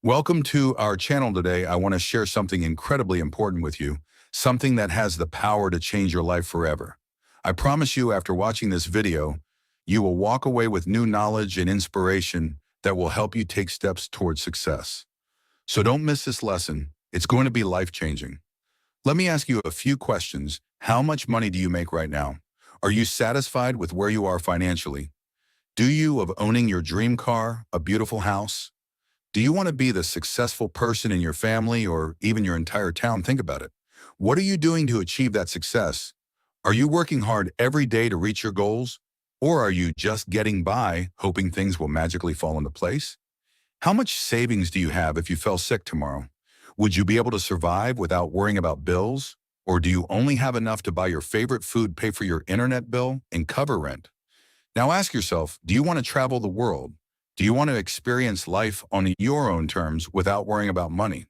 Welcome to our channel today. I want to share something incredibly important with you, something that has the power to change your life forever. I promise you, after watching this video, you will walk away with new knowledge and inspiration that will help you take steps towards success. So don't miss this lesson. It's going to be life-changing. Let me ask you a few questions. How much money do you make right now? Are you satisfied with where you are financially? Do you of owning your dream car, a beautiful house? Do you want to be the successful person in your family or even your entire town? Think about it. What are you doing to achieve that success? Are you working hard every day to reach your goals? Or are you just getting by, hoping things will magically fall into place? How much savings do you have if you fell sick tomorrow? Would you be able to survive without worrying about bills? Or do you only have enough to buy your favorite food, pay for your internet bill, and cover rent? Now ask yourself, do you want to travel the world? Do you want to experience life on your own terms without worrying about money?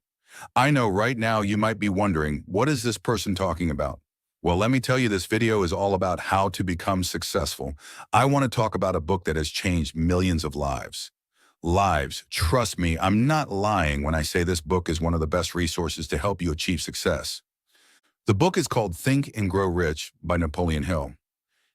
I know right now you might be wondering, what is this person talking about? Well, let me tell you, this video is all about how to become successful. I want to talk about a book that has changed millions of lives. Lives, trust me, I'm not lying when I say this book is one of the best resources to help you achieve success. The book is called Think and Grow Rich by Napoleon Hill.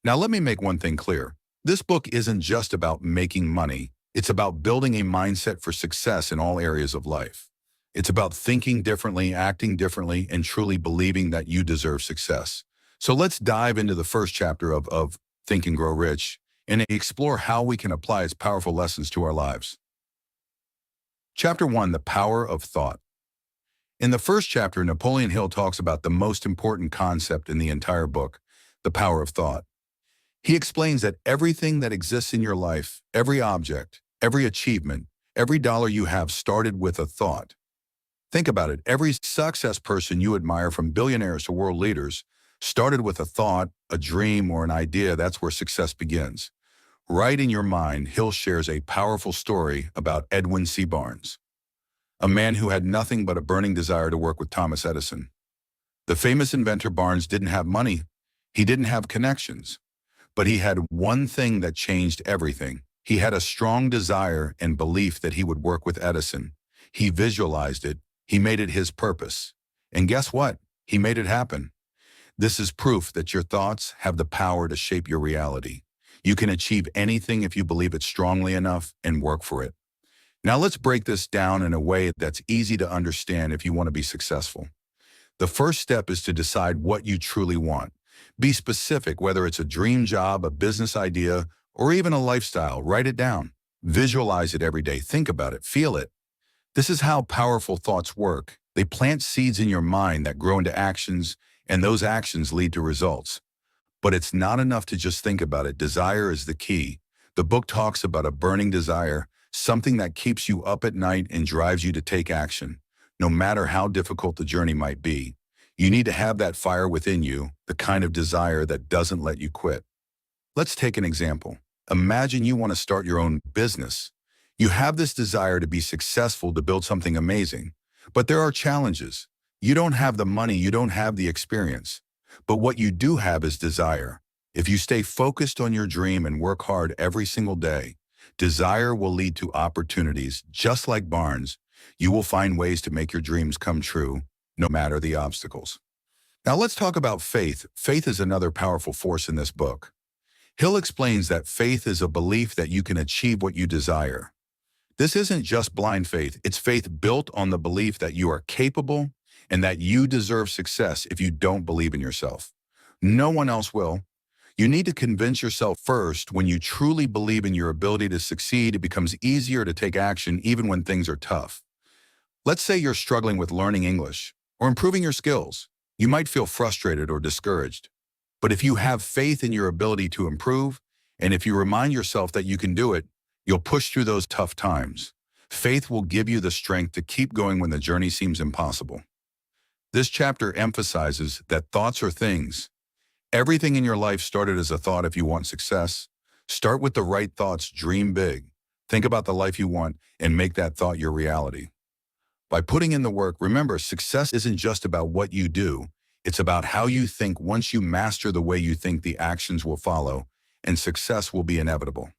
Now let me make one thing clear. This book isn't just about making money. It's about building a mindset for success in all areas of life. It's about thinking differently, acting differently, and truly believing that you deserve success. So let's dive into the first chapter of Think and Grow Rich and explore how we can apply its powerful lessons to our lives. Chapter 1, The Power of Thought. In the first chapter, Napoleon Hill talks about the most important concept in the entire book, the power of thought. He explains that everything that exists in your life, every object, every achievement, every dollar you have started with a thought. Think about it. Every success person you admire, from billionaires to world leaders, started with a thought, a dream, or an idea. That's where success begins. Right in your mind, Hill shares a powerful story about Edwin C. Barnes, a man who had nothing but a burning desire to work with Thomas Edison. The famous inventor Barnes didn't have money. He didn't have connections. But he had one thing that changed everything. He had a strong desire and belief that he would work with Edison. He visualized it. He made it his purpose. And guess what? He made it happen. This is proof that your thoughts have the power to shape your reality. You can achieve anything if you believe it strongly enough and work for it. Now let's break this down in a way that's easy to understand if you want to be successful. The first step is to decide what you truly want. Be specific, whether it's a dream job, a business idea, or even a lifestyle. Write it down. Visualize it every day. Think about it. Feel it. This is how powerful thoughts work. They plant seeds in your mind that grow into actions, and those actions lead to results. But it's not enough to just think about it. Desire is the key. The book talks about a burning desire, something that keeps you up at night and drives you to take action, no matter how difficult the journey might be. You need to have that fire within you, the kind of desire that doesn't let you quit. Let's take an example. Imagine you want to start your own business. You have this desire to be successful, to build something amazing. But there are challenges. You don't have the money, you don't have the experience. But what you do have is desire. If you stay focused on your dream and work hard every single day, desire will lead to opportunities. Just like Barnes, you will find ways to make your dreams come true, no matter the obstacles. Now let's talk about faith. Faith is another powerful force in this book. Hill explains that faith is a belief that you can achieve what you desire. This isn't just blind faith. It's faith built on the belief that you are capable and that you deserve success. If you don't believe in yourself, no one else will. You need to convince yourself first. When you truly believe in your ability to succeed, it becomes easier to take action even when things are tough. Let's say you're struggling with learning English or improving your skills. You might feel frustrated or discouraged. But if you have faith in your ability to improve, and if you remind yourself that you can do it, you'll push through those tough times. Faith will give you the strength to keep going when the journey seems impossible. This chapter emphasizes that thoughts are things. Everything in your life started as a thought. If you want success, start with the right thoughts, dream big. Think about the life you want and make that thought your reality. By putting in the work, remember, success isn't just about what you do. It's about how you think. Once you master the way you think, the actions will follow, and success will be inevitable.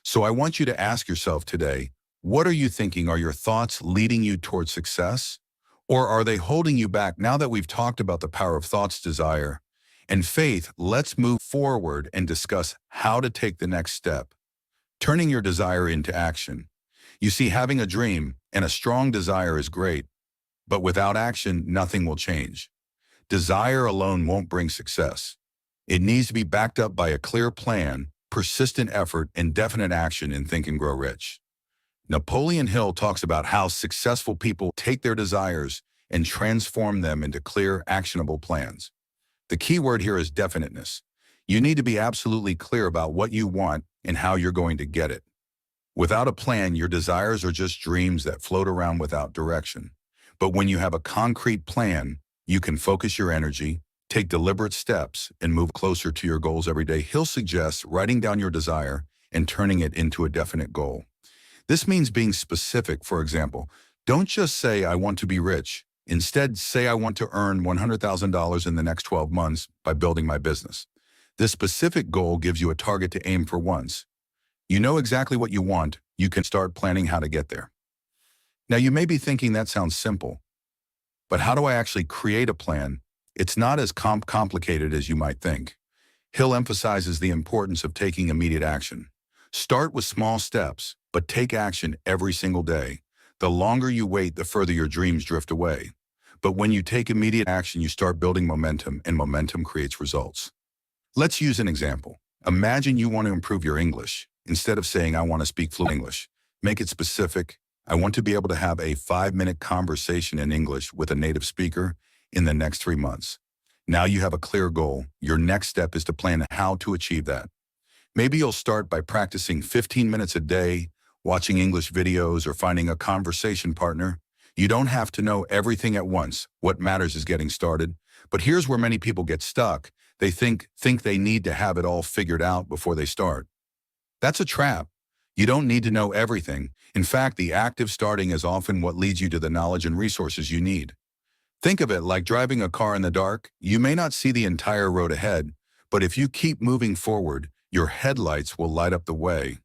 So I want you to ask yourself today, What are you thinking? Are your thoughts leading you towards success? Or are they holding you back? Now that we've talked about the power of thoughts, desire, and faith, let's move forward and discuss how to take the next step, turning your desire into action. You see, having a dream and a strong desire is great, but without action, nothing will change. Desire alone won't bring success. It needs to be backed up by a clear plan, persistent effort, and definite action in Think and Grow Rich. Napoleon Hill talks about how successful people take their desires and transform them into clear, actionable plans. The key word here is definiteness. You need to be absolutely clear about what you want and how you're going to get it. Without a plan, your desires are just dreams that float around without direction. But when you have a concrete plan, you can focus your energy, take deliberate steps, and move closer to your goals every day. Hill suggests writing down your desire and turning it into a definite goal. This means being specific. For example, don't just say, I want to be rich. Instead, say, I want to earn $100,000 in the next 12 months by building my business. This specific goal gives you a target to aim for once. You know exactly what you want. You can start planning how to get there. Now, you may be thinking that sounds simple, but how do I actually create a plan? It's not as complicated as you might think. Hill emphasizes the importance of taking immediate action. Start with small steps, but take action every single day. The longer you wait, the further your dreams drift away. But when you take immediate action, you start building momentum, and momentum creates results. Let's use an example. Imagine you want to improve your English. Instead of saying, I want to speak fluent English, make it specific. I want to be able to have a 5-minute conversation in English with a native speaker in the next 3 months. Now you have a clear goal. Your next step is to plan how to achieve that. Maybe you'll start by practicing 15 minutes a day, watching English videos, or finding a conversation partner. You don't have to know everything at once. What matters is getting started. But here's where many people get stuck. They think they need to have it all figured out before they start. That's a trap. You don't need to know everything. In fact, the act of starting is often what leads you to the knowledge and resources you need. Think of it like driving a car in the dark. You may not see the entire road ahead, but if you keep moving forward, your headlights will light up the way.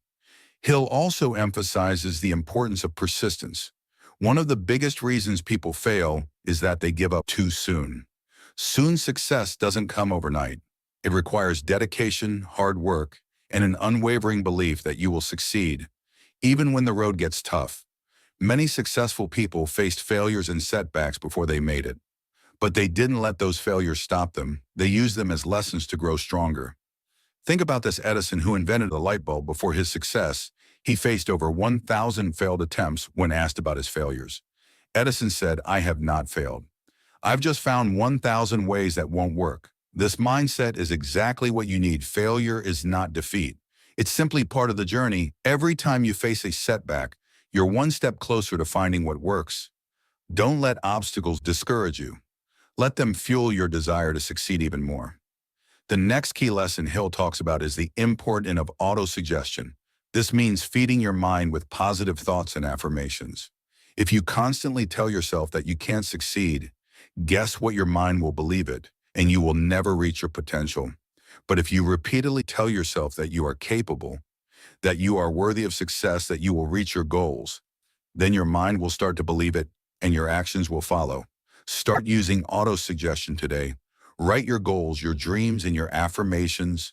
Hill also emphasizes the importance of persistence. One of the biggest reasons people fail is that they give up too soon. Soon success doesn't come overnight. It requires dedication, hard work, and an unwavering belief that you will succeed, even when the road gets tough. Many successful people faced failures and setbacks before they made it. But they didn't let those failures stop them. They used them as lessons to grow stronger. Think about this Edison, who invented the light bulb. Before his success, he faced over 1,000 failed attempts. When asked about his failures, Edison said, I have not failed. I've just found 1,000 ways that won't work. This mindset is exactly what you need. Failure is not defeat. It's simply part of the journey. Every time you face a setback, you're one step closer to finding what works. Don't let obstacles discourage you. Let them fuel your desire to succeed even more. The next key lesson Hill talks about is the importance of autosuggestion. This means feeding your mind with positive thoughts and affirmations. If you constantly tell yourself that you can't succeed, guess what? Your mind will believe it, and you will never reach your potential. But if you repeatedly tell yourself that you are capable, that you are worthy of success, that you will reach your goals, then your mind will start to believe it, and your actions will follow. Start using autosuggestion today. Write your goals, your dreams, and your affirmations.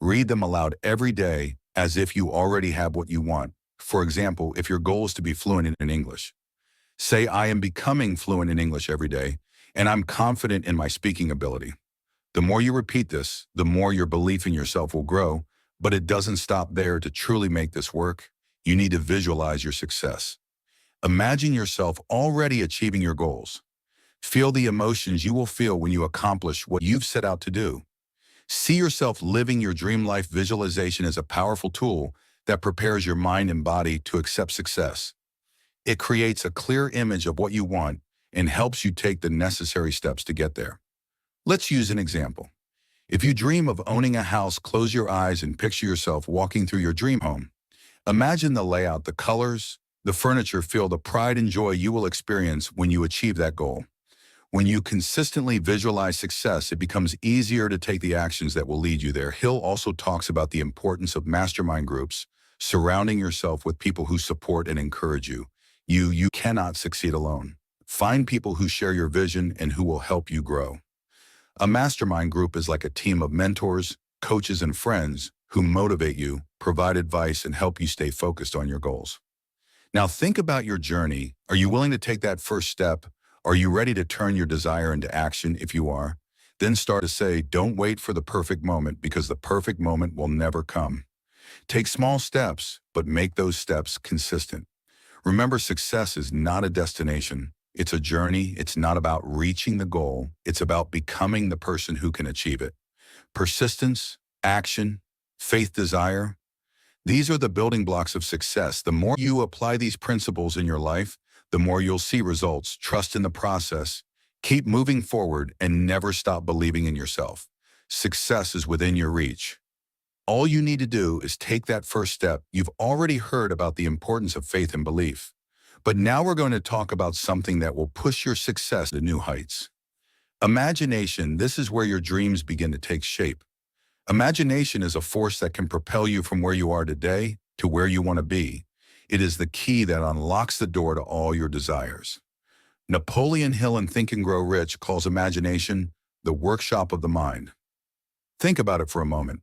Read them aloud every day as if you already have what you want. For example, if your goal is to be fluent in English, say, I am becoming fluent in English every day, and I'm confident in my speaking ability. The more you repeat this, the more your belief in yourself will grow, but it doesn't stop there. To truly make this work, you need to visualize your success. Imagine yourself already achieving your goals. Feel the emotions you will feel when you accomplish what you've set out to do. See yourself living your dream life. Visualization is a powerful tool that prepares your mind and body to accept success. It creates a clear image of what you want and helps you take the necessary steps to get there. Let's use an example. If you dream of owning a house, close your eyes and picture yourself walking through your dream home. Imagine the layout, the colors, the furniture. Feel the pride and joy you will experience when you achieve that goal. When you consistently visualize success, it becomes easier to take the actions that will lead you there. Hill also talks about the importance of mastermind groups. surrounding yourself with people who support and encourage you. You cannot succeed alone. Find people who share your vision and who will help you grow. A mastermind group is like a team of mentors, coaches, and friends who motivate you, provide advice, and help you stay focused on your goals. Now think about your journey. Are you willing to take that first step? Are you ready to turn your desire into action? If you are, then start to say, don't wait for the perfect moment, because the perfect moment will never come. Take small steps, but make those steps consistent. Remember, success is not a destination. It's a journey. It's not about reaching the goal. It's about becoming the person who can achieve it. Persistence, action, faith, desire. These are the building blocks of success. The more you apply these principles in your life, the more you'll see results. Trust in the process. Keep moving forward and never stop believing in yourself. Success is within your reach. All you need to do is take that first step. You've already heard about the importance of faith and belief. But now we're going to talk about something that will push your success to new heights. Imagination. This is where your dreams begin to take shape. Imagination is a force that can propel you from where you are today to where you want to be. It is the key that unlocks the door to all your desires. Napoleon Hill in Think and Grow Rich calls imagination the workshop of the mind. Think about it for a moment.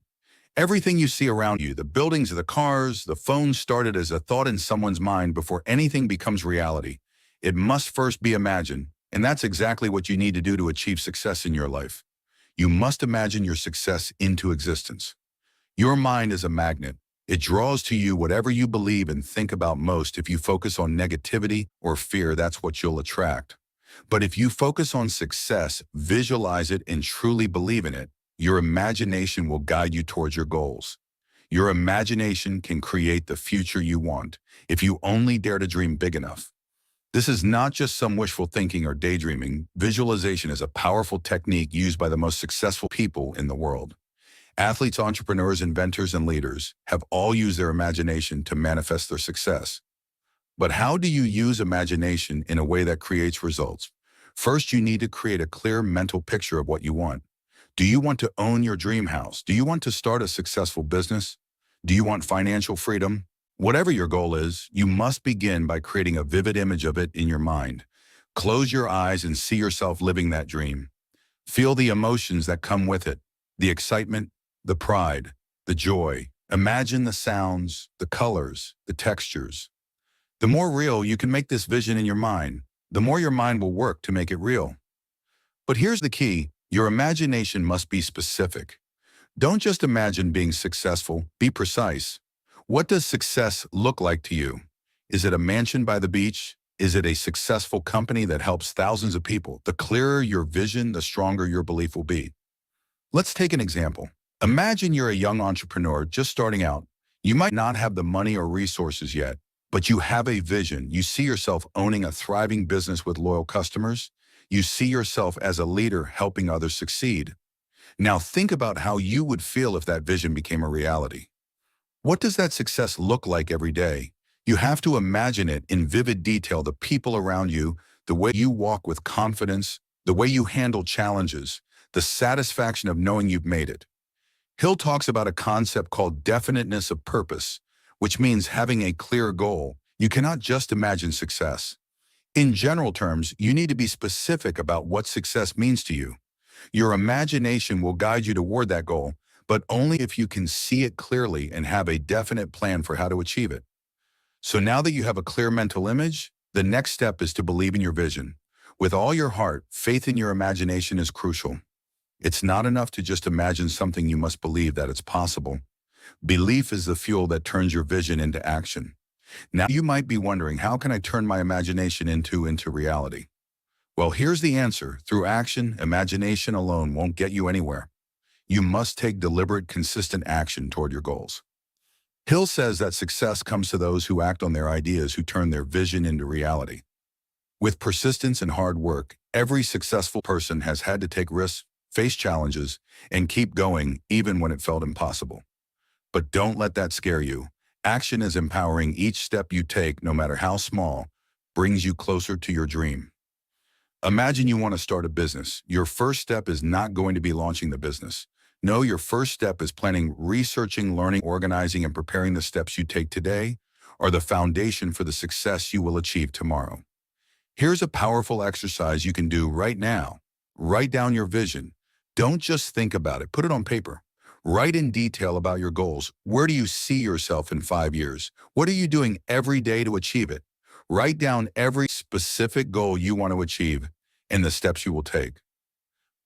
Everything you see around you, the buildings, the cars, the phones, started as a thought in someone's mind before anything becomes reality. It must first be imagined, and that's exactly what you need to do to achieve success in your life. You must imagine your success into existence. Your mind is a magnet. It draws to you whatever you believe and think about most. If you focus on negativity or fear, that's what you'll attract. But if you focus on success, visualize it, and truly believe in it, your imagination will guide you towards your goals. Your imagination can create the future you want if you only dare to dream big enough. This is not just some wishful thinking or daydreaming. Visualization is a powerful technique used by the most successful people in the world. Athletes, entrepreneurs, inventors, and leaders have all used their imagination to manifest their success. But how do you use imagination in a way that creates results? First, you need to create a clear mental picture of what you want. Do you want to own your dream house? Do you want to start a successful business? Do you want financial freedom? Whatever your goal is, you must begin by creating a vivid image of it in your mind. Close your eyes and see yourself living that dream. Feel the emotions that come with it, the excitement, the pride, the joy. Imagine the sounds, the colors, the textures. The more real you can make this vision in your mind, the more your mind will work to make it real. But here's the key. Your imagination must be specific. Don't just imagine being successful, be precise. What does success look like to you? Is it a mansion by the beach? Is it a successful company that helps thousands of people? The clearer your vision, the stronger your belief will be. Let's take an example. Imagine you're a young entrepreneur just starting out. You might not have the money or resources yet, but you have a vision. You see yourself owning a thriving business with loyal customers. You see yourself as a leader helping others succeed. Now think about how you would feel if that vision became a reality. What does that success look like every day? You have to imagine it in vivid detail, the people around you, the way you walk with confidence, the way you handle challenges, the satisfaction of knowing you've made it. Hill talks about a concept called definiteness of purpose, which means having a clear goal. You cannot just imagine success. In general terms, you need to be specific about what success means to you. Your imagination will guide you toward that goal, but only if you can see it clearly and have a definite plan for how to achieve it. So now that you have a clear mental image, the next step is to believe in your vision. With all your heart, faith in your imagination is crucial. It's not enough to just imagine something. You must believe that it's possible. Belief is the fuel that turns your vision into action. Now you might be wondering, how can I turn my imagination into reality? Well, here's the answer. Through action. Imagination alone won't get you anywhere. You must take deliberate, consistent action toward your goals. Hill says that success comes to those who act on their ideas, who turn their vision into reality. With persistence and hard work, every successful person has had to take risks, face challenges, and keep going even when it felt impossible. But don't let that scare you. Action is empowering. Each step you take, no matter how small, brings you closer to your dream. Imagine you want to start a business. Your first step is not going to be launching the business. Know your first step is planning, researching, learning, organizing, and preparing. The steps you take today are the foundation for the success you will achieve tomorrow. Here's a powerful exercise you can do right now. Write down your vision. Don't just think about it, put it on paper. Write in detail about your goals. Where do you see yourself in 5 years? What are you doing every day to achieve it? Write down every specific goal you want to achieve and the steps you will take.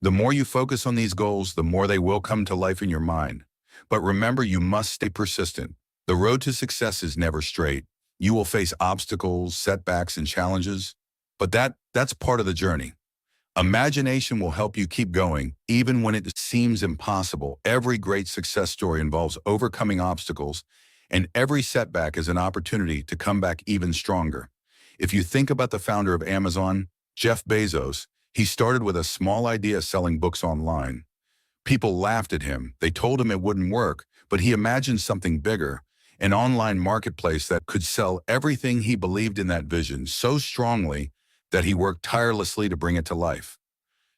The more you focus on these goals, the more they will come to life in your mind. But remember, you must stay persistent. The road to success is never straight. You will face obstacles, setbacks, and challenges, but that's part of the journey. Imagination will help you keep going, even when it seems impossible. Every great success story involves overcoming obstacles, and every setback is an opportunity to come back even stronger. If you think about the founder of Amazon, Jeff Bezos, he started with a small idea selling books online. People laughed at him. They told him it wouldn't work, but he imagined something bigger, an online marketplace that could sell everything. He believed in that vision so strongly that he worked tirelessly to bring it to life.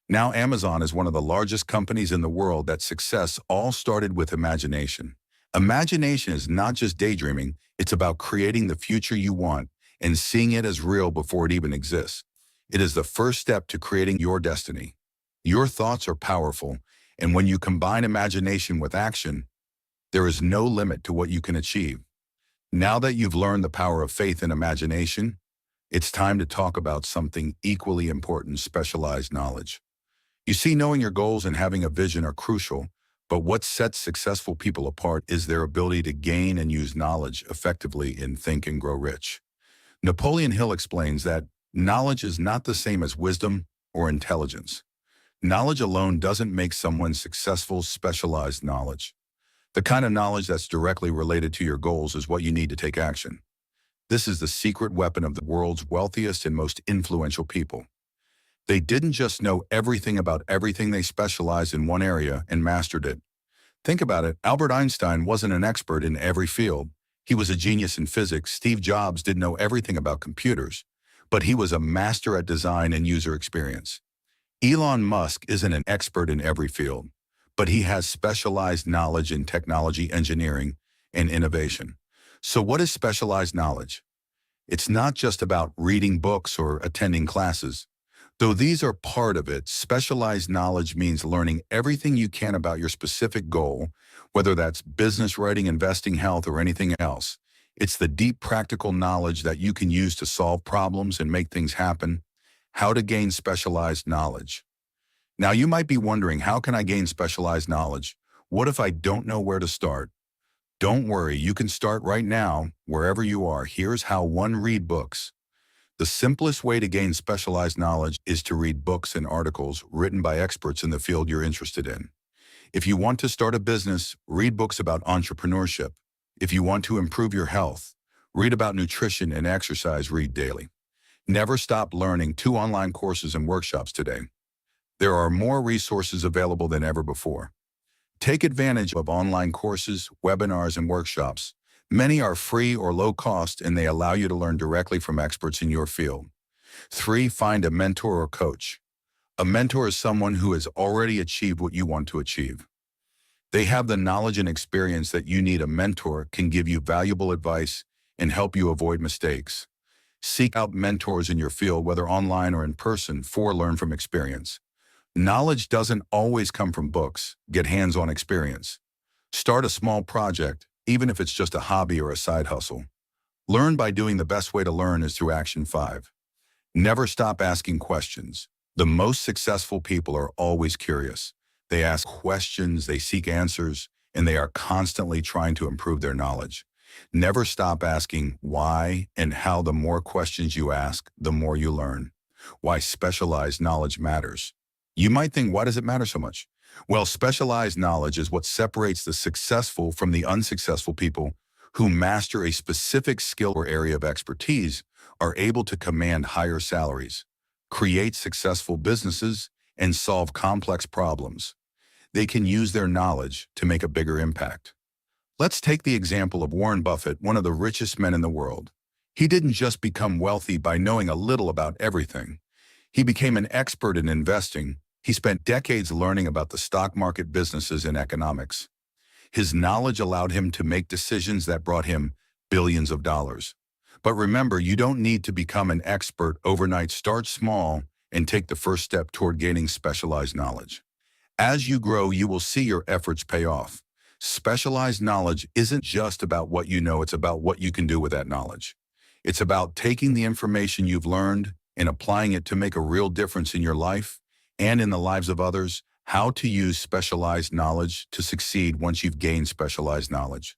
Now Amazon is one of the largest companies in the world. That success all started with imagination. Imagination is not just daydreaming, it's about creating the future you want and seeing it as real before it even exists. It is the first step to creating your destiny. Your thoughts are powerful, and when you combine imagination with action, there is no limit to what you can achieve. Now that you've learned the power of faith and imagination, it's time to talk about something equally important: specialized knowledge. You see, knowing your goals and having a vision are crucial, but what sets successful people apart is their ability to gain and use knowledge effectively in Think and Grow Rich. Napoleon Hill explains that knowledge is not the same as wisdom or intelligence. Knowledge alone doesn't make someone successful. Specialized knowledge, the kind of knowledge that's directly related to your goals, is what you need to take action. This is the secret weapon of the world's wealthiest and most influential people. They didn't just know everything about everything, they specialized in one area and mastered it. Think about it. Albert Einstein wasn't an expert in every field. He was a genius in physics. Steve Jobs didn't know everything about computers, but he was a master at design and user experience. Elon Musk isn't an expert in every field, but he has specialized knowledge in technology, engineering, and innovation. So what is specialized knowledge? It's not just about reading books or attending classes. Though these are part of it, specialized knowledge means learning everything you can about your specific goal, whether that's business, writing, investing, health, or anything else. It's the deep practical knowledge that you can use to solve problems and make things happen. How to gain specialized knowledge. Now you might be wondering, how can I gain specialized knowledge? What if I don't know where to start? Don't worry, you can start right now, wherever you are. Here's how. 1. Read books. The simplest way to gain specialized knowledge is to read books and articles written by experts in the field you're interested in. If you want to start a business, read books about entrepreneurship. If you want to improve your health, read about nutrition and exercise. Read daily. Never stop learning. 2. Online courses and workshops today. There are more resources available than ever before. Take advantage of online courses, webinars, and workshops. Many are free or low cost, and they allow you to learn directly from experts in your field. 3. Find a mentor or coach. A mentor is someone who has already achieved what you want to achieve. They have the knowledge and experience that you need. A mentor can give you valuable advice and help you avoid mistakes. Seek out mentors in your field, whether online or in person. 4. Learn from experience. Knowledge doesn't always come from books. Get hands-on experience. Start a small project, even if it's just a hobby or a side hustle. Learn by doing. The best way to learn is through action. 5. Never stop asking questions. The most successful people are always curious. They ask questions, they seek answers, and they are constantly trying to improve their knowledge. Never stop asking why and how. The more questions you ask, the more you learn. Why specialized knowledge matters. You might think, why does it matter so much? Well, specialized knowledge is what separates the successful from the unsuccessful. People who master a specific skill or area of expertise are able to command higher salaries, create successful businesses, and solve complex problems. They can use their knowledge to make a bigger impact. Let's take the example of Warren Buffett, one of the richest men in the world. He didn't just become wealthy by knowing a little about everything. He became an expert in investing. He spent decades learning about the stock market, businesses, and economics. His knowledge allowed him to make decisions that brought him billions of dollars. But remember, you don't need to become an expert overnight. Start small and take the first step toward gaining specialized knowledge. As you grow, you will see your efforts pay off. Specialized knowledge isn't just about what you know, it's about what you can do with that knowledge. It's about taking the information you've learned and applying it to make a real difference in your life and in the lives of others. How to use specialized knowledge to succeed. Once you've gained specialized knowledge,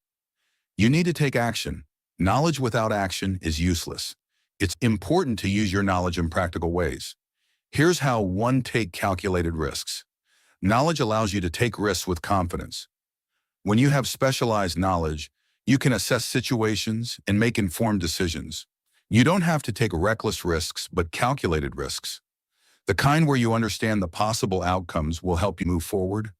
you need to take action. Knowledge without action is useless. It's important to use your knowledge in practical ways. Here's how. 1. Take calculated risks. Knowledge allows you to take risks with confidence. When you have specialized knowledge, you can assess situations and make informed decisions. You don't have to take reckless risks, but calculated risks. The kind where you understand the possible outcomes will help you move forward.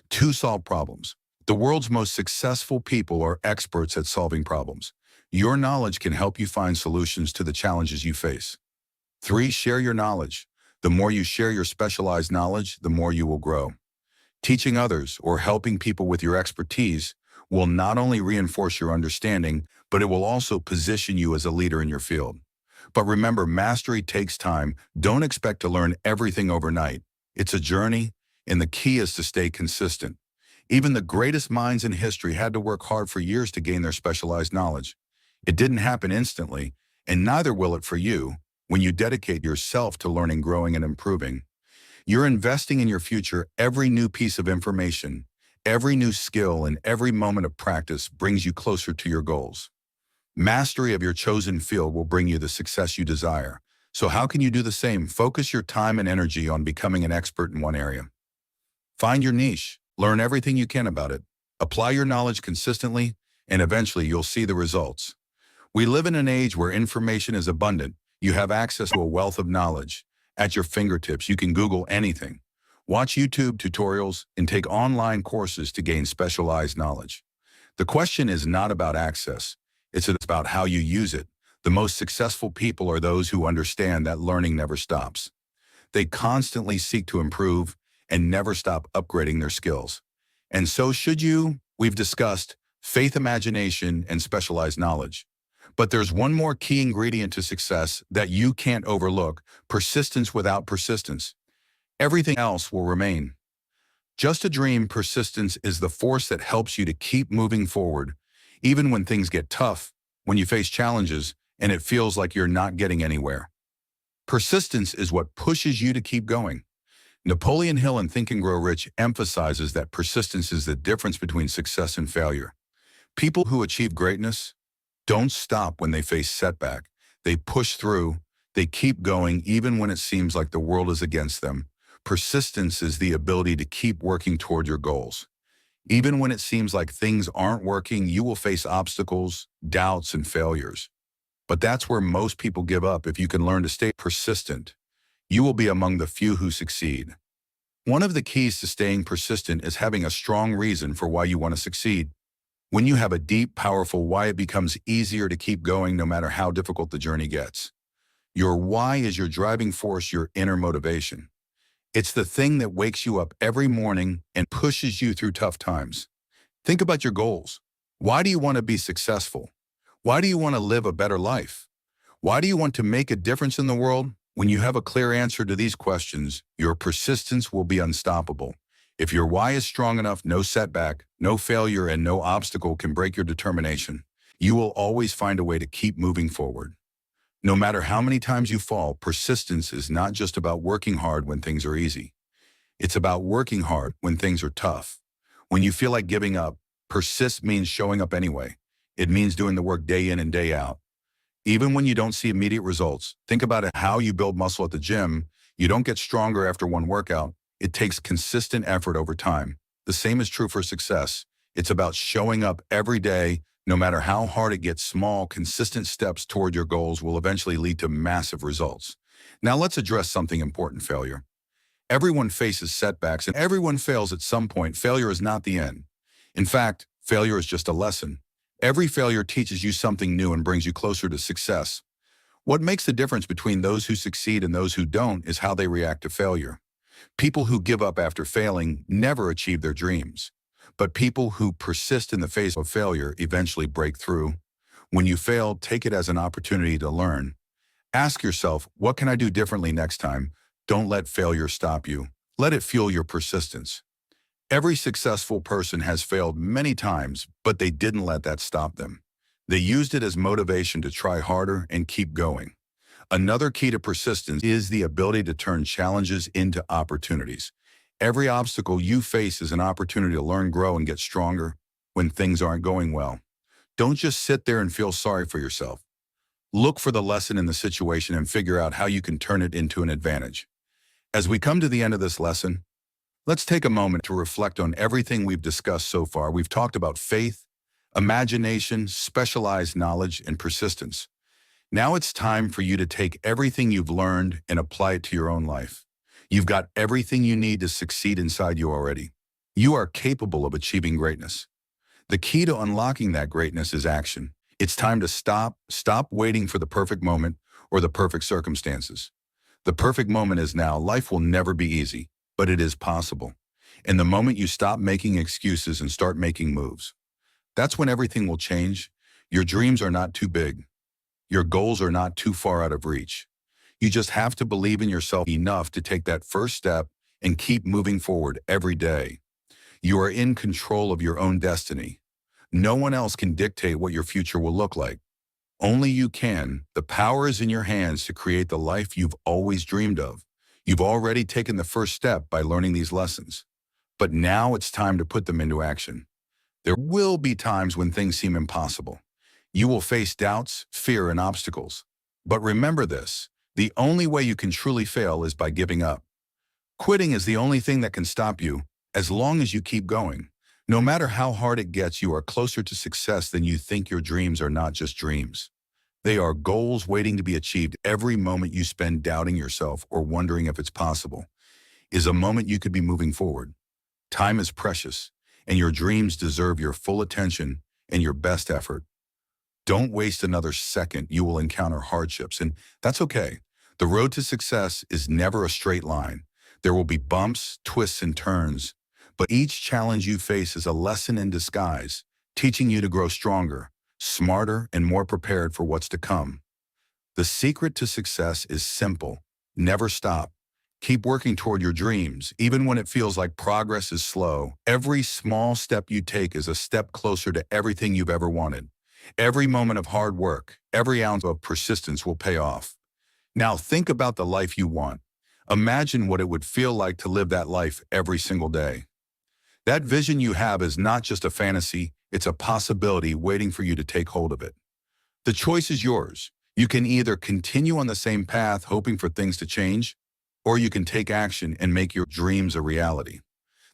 2. Solve problems. The world's most successful people are experts at solving problems. Your knowledge can help you find solutions to the challenges you face. 3. Share your knowledge. The more you share your specialized knowledge, the more you will grow. Teaching others or helping people with your expertise will not only reinforce your understanding, but it will also position you as a leader in your field. But remember, mastery takes time. Don't expect to learn everything overnight. It's a journey, and the key is to stay consistent. Even the greatest minds in history had to work hard for years to gain their specialized knowledge. It didn't happen instantly, and neither will it for you when you dedicate yourself to learning, growing, and improving. You're investing in your future. Every new piece of information, every new skill, and every moment of practice brings you closer to your goals. Mastery of your chosen field will bring you the success you desire. So how can you do the same? Focus your time and energy on becoming an expert in one area. Find your niche, learn everything you can about it, apply your knowledge consistently, and eventually you'll see the results. We live in an age where information is abundant. You have access to a wealth of knowledge at your fingertips. You can Google anything, watch YouTube tutorials, and take online courses to gain specialized knowledge. The question is not about access. It's about how you use it. The most successful people are those who understand that learning never stops. They constantly seek to improve and never stop upgrading their skills. And so should you. We've discussed faith, imagination, and specialized knowledge. But there's one more key ingredient to success that you can't overlook: persistence. Without persistence, everything else will remain just a dream. Persistence is the force that helps you to keep moving forward, even when things get tough, when you face challenges, and it feels like you're not getting anywhere. Persistence is what pushes you to keep going. Napoleon Hill in Think and Grow Rich emphasizes that persistence is the difference between success and failure. People who achieve greatness don't stop when they face setback. They push through. They keep going even when it seems like the world is against them. Persistence is the ability to keep working toward your goals. Even when it seems like things aren't working, you will face obstacles, doubts, and failures. But that's where most people give up. If you can learn to stay persistent, you will be among the few who succeed. One of the keys to staying persistent is having a strong reason for why you want to succeed. When you have a deep, powerful why, it becomes easier to keep going no matter how difficult the journey gets. Your why is your driving force, your inner motivation. It's the thing that wakes you up every morning and pushes you through tough times. Think about your goals. Why do you want to be successful? Why do you want to live a better life? Why do you want to make a difference in the world? When you have a clear answer to these questions, your persistence will be unstoppable. If your why is strong enough, no setback, no failure, and no obstacle can break your determination. You will always find a way to keep moving forward. No matter how many times you fall, persistence is not just about working hard when things are easy. It's about working hard when things are tough. When you feel like giving up, persist means showing up anyway. It means doing the work day in and day out. Even when you don't see immediate results, think about it: how you build muscle at the gym. You don't get stronger after one workout. It takes consistent effort over time. The same is true for success. It's about showing up every day, no matter how hard it gets. Small, consistent steps toward your goals will eventually lead to massive results. Now let's address something important: failure. Everyone faces setbacks and everyone fails at some point. Failure is not the end. In fact, failure is just a lesson. Every failure teaches you something new and brings you closer to success. What makes the difference between those who succeed and those who don't is how they react to failure. People who give up after failing never achieve their dreams. But people who persist in the face of failure eventually break through. When you fail, take it as an opportunity to learn. Ask yourself, what can I do differently next time? Don't let failure stop you. Let it fuel your persistence. Every successful person has failed many times, but they didn't let that stop them. They used it as motivation to try harder and keep going. Another key to persistence is the ability to turn challenges into opportunities. Every obstacle you face is an opportunity to learn, grow, and get stronger when things aren't going well. Don't just sit there and feel sorry for yourself. Look for the lesson in the situation and figure out how you can turn it into an advantage. As we come to the end of this lesson, let's take a moment to reflect on everything we've discussed so far. We've talked about faith, imagination, specialized knowledge, and persistence. Now it's time for you to take everything you've learned and apply it to your own life. You've got everything you need to succeed inside you already. You are capable of achieving greatness. The key to unlocking that greatness is action. It's time to stop waiting for the perfect moment or the perfect circumstances. The perfect moment is now. Life will never be easy, but it is possible. And the moment you stop making excuses and start making moves, that's when everything will change. Your dreams are not too big. Your goals are not too far out of reach. You just have to believe in yourself enough to take that first step and keep moving forward every day. You are in control of your own destiny. No one else can dictate what your future will look like. Only you can. The power is in your hands to create the life you've always dreamed of. You've already taken the first step by learning these lessons. But now it's time to put them into action. There will be times when things seem impossible. You will face doubts, fear, and obstacles. But remember this, the only way you can truly fail is by giving up. Quitting is the only thing that can stop you, as long as you keep going. No matter how hard it gets, you are closer to success than you think. Your dreams are not just dreams. They are goals waiting to be achieved. Every moment you spend doubting yourself or wondering if it's possible is a moment you could be moving forward. Time is precious, and your dreams deserve your full attention and your best effort. Don't waste another second. You will encounter hardships, and that's okay. The road to success is never a straight line. There will be bumps, twists, and turns, but each challenge you face is a lesson in disguise, teaching you to grow stronger, smarter, and more prepared for what's to come. The secret to success is simple. Never stop. Keep working toward your dreams, even when it feels like progress is slow. Every small step you take is a step closer to everything you've ever wanted. Every moment of hard work, every ounce of persistence will pay off. Now think about the life you want. Imagine what it would feel like to live that life every single day. That vision you have is not just a fantasy, it's a possibility waiting for you to take hold of it. The choice is yours. You can either continue on the same path hoping for things to change, or you can take action and make your dreams a reality.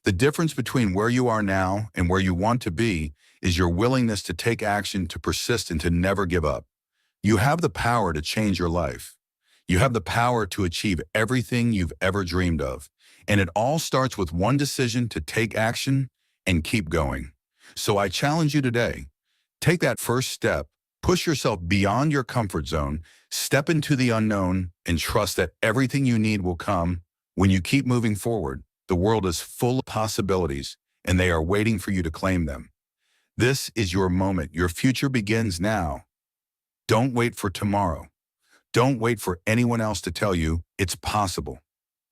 The difference between where you are now and where you want to be is your willingness to take action, to persist, and to never give up. You have the power to change your life. You have the power to achieve everything you've ever dreamed of. And it all starts with one decision: to take action and keep going. So I challenge you today. Take that first step, push yourself beyond your comfort zone, step into the unknown, and trust that everything you need will come. When you keep moving forward, the world is full of possibilities, and they are waiting for you to claim them. This is your moment. Your future begins now. Don't wait for tomorrow. Don't wait for anyone else to tell you it's possible.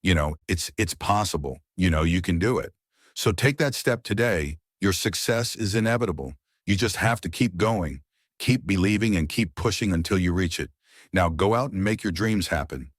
It's possible. You can do it. So take that step today. Your success is inevitable. You just have to keep going, keep believing, and keep pushing until you reach it. Now go out and make your dreams happen.